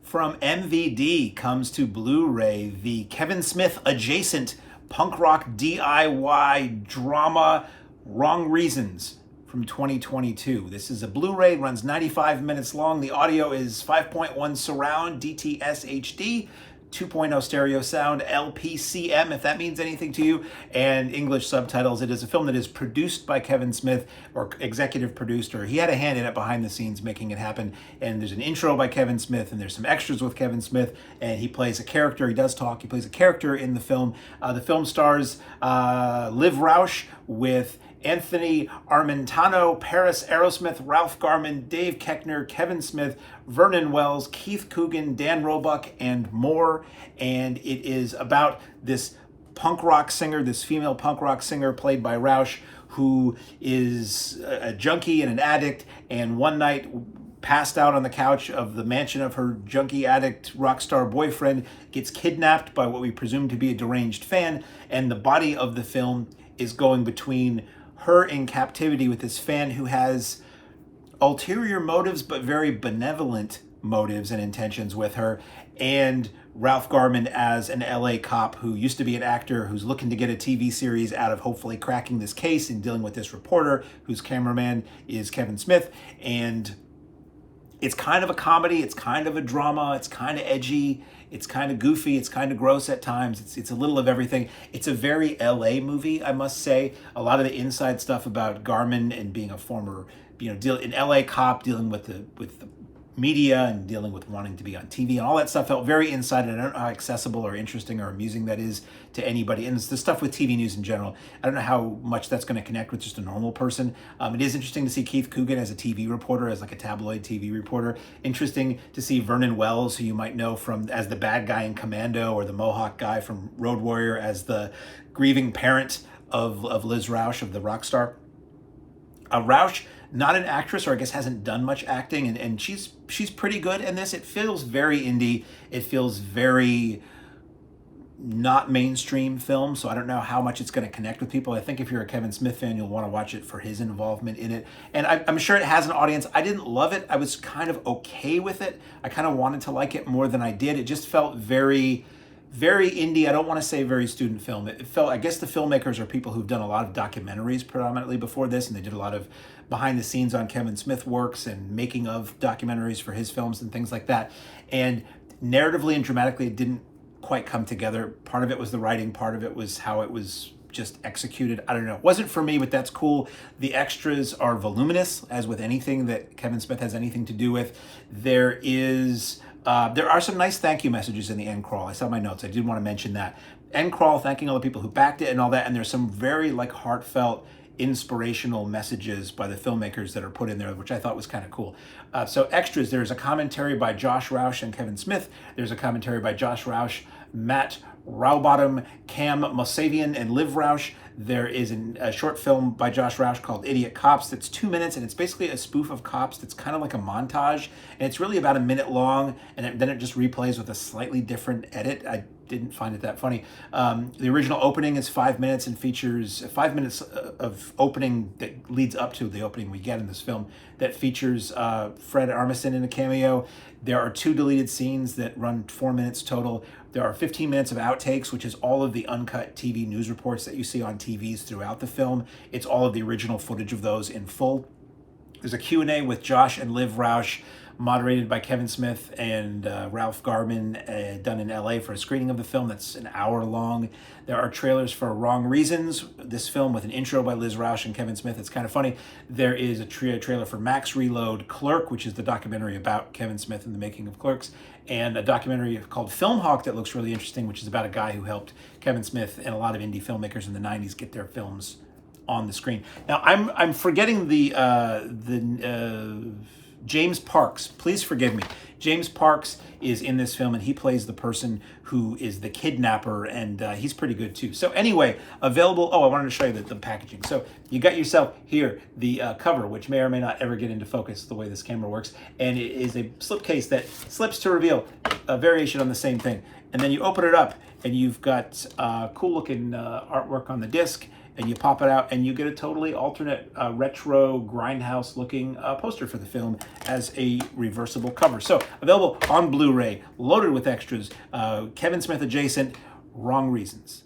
From MVD comes to Blu-ray the Kevin Smith adjacent punk rock DIY drama Wrong Reasons from 2022. This is a Blu-ray, runs 95 minutes long. The audio is 5.1 surround DTS HD, 2.0 stereo sound, LPCM, if that means anything to you, and English subtitles. It is a film that is produced by Kevin Smith, or executive produced, or he had a hand in it behind the scenes making it happen. And there's an intro by Kevin Smith, and there's some extras with Kevin Smith, and he plays a character. He does talk. He plays a character in the film. The film stars Liv Roush with Anthony Armentano, Paris Aerosmith, Ralph Garman, Dave Koechner, Kevin Smith, Vernon Wells, Keith Coogan, Dan Roebuck, and more. And it is about this punk rock singer, this female punk rock singer played by Roush, who is a junkie and an addict, and one night passed out on the couch of the mansion of her junkie addict rock star boyfriend, gets kidnapped by what we presume to be a deranged fan, and the body of the film is going between her in captivity with this fan who has ulterior motives but very benevolent motives and intentions with her, and Ralph Garman as an LA cop who used to be an actor who's looking to get a TV series out of hopefully cracking this case and dealing with this reporter whose cameraman is Kevin Smith. And it's kind of a comedy, it's kind of a drama, it's kind of edgy, it's kind of goofy, it's kind of gross at times. It's a little of everything. It's a very LA movie, I must say. A lot of the inside stuff about Garman and being a former, an LA cop, dealing with the media and dealing with wanting to be on TV and all that stuff felt very inside, and I don't know how accessible or interesting or amusing that is to anybody. And it's the stuff with TV news in general, I don't know how much that's going to connect with just a normal person. It is interesting to see Keith Coogan as a TV reporter, as like a tabloid TV reporter. Interesting to see Vernon Wells, who you might know from as the bad guy in Commando, or the Mohawk guy from Road Warrior, as the grieving parent of Liz Roush, of the rock star. Roush, not an actress, or I guess hasn't done much acting, and she's pretty good in this. It feels very indie. It feels very not mainstream film, so I don't know how much it's going to connect with people. I think if you're a Kevin Smith fan, you'll want to watch it for his involvement in it. And I'm sure it has an audience. I didn't love it. I was kind of okay with it. I kind of wanted to like it more than I did. It just felt very indie. I don't want to say very student film. It felt, I guess the filmmakers are people who've done a lot of documentaries predominantly before this, and they did a lot of behind the scenes on Kevin Smith works and making of documentaries for his films and things like that. And narratively and dramatically, it didn't quite come together. Part of it was the writing, part of it was how it was just executed. I don't know. It wasn't for me, but that's cool. The extras are voluminous, as with anything that Kevin Smith has anything to do with. There are some nice thank you messages in the end crawl. I saw my notes. I did want to mention that. End crawl, thanking all the people who backed it and all that. And there's some very heartfelt, inspirational messages by the filmmakers that are put in there, which I thought was kind of cool. So extras, there's a commentary by Josh Roush and Kevin Smith. There's a commentary by Josh Roush, Matt Rowbottom, Cam Mosavian, and Liv Roush. There is a short film by Josh Roush called Idiot Cops that's 2 minutes, and it's basically a spoof of Cops that's kind of like a montage, and it's really about a minute long, and then it just replays with a slightly different edit. I didn't find it that funny. The original opening is 5 minutes and features 5 minutes of opening that leads up to the opening we get in this film that features Fred Armisen in a cameo. There are 2 deleted scenes that run 4 minutes total. There are 15 minutes of outtakes, which is all of the uncut TV news reports that you see on TVs throughout the film. It's all of the original footage of those in full. There's a Q&A with Josh and Liv Roush, moderated by Kevin Smith and Ralph Garman, done in LA for a screening of the film that's an hour long. There are trailers for Wrong Reasons, this film with an intro by Liz Roush and Kevin Smith. It's kind of funny. There is a trailer for Max Reload Clerk, which is the documentary about Kevin Smith and the making of Clerks, and a documentary called Film Hawk that looks really interesting, which is about a guy who helped Kevin Smith and a lot of indie filmmakers in the 90s get their films on the screen. Now, I'm forgetting the James Parks. Please forgive me. James Parks is in this film, and he plays the person who is the kidnapper, and he's pretty good too. So anyway, available. Oh, I wanted to show you the packaging. So you got yourself here the cover, which may or may not ever get into focus the way this camera works, and it is a slipcase that slips to reveal a variation on the same thing. And then you open it up, and you've got cool looking artwork on the disc, and you pop it out, and you get a totally alternate retro grindhouse looking poster for the film as a reversible cover. So available on Blu-ray, loaded with extras. Kevin Smith adjacent, Wrong Reasons.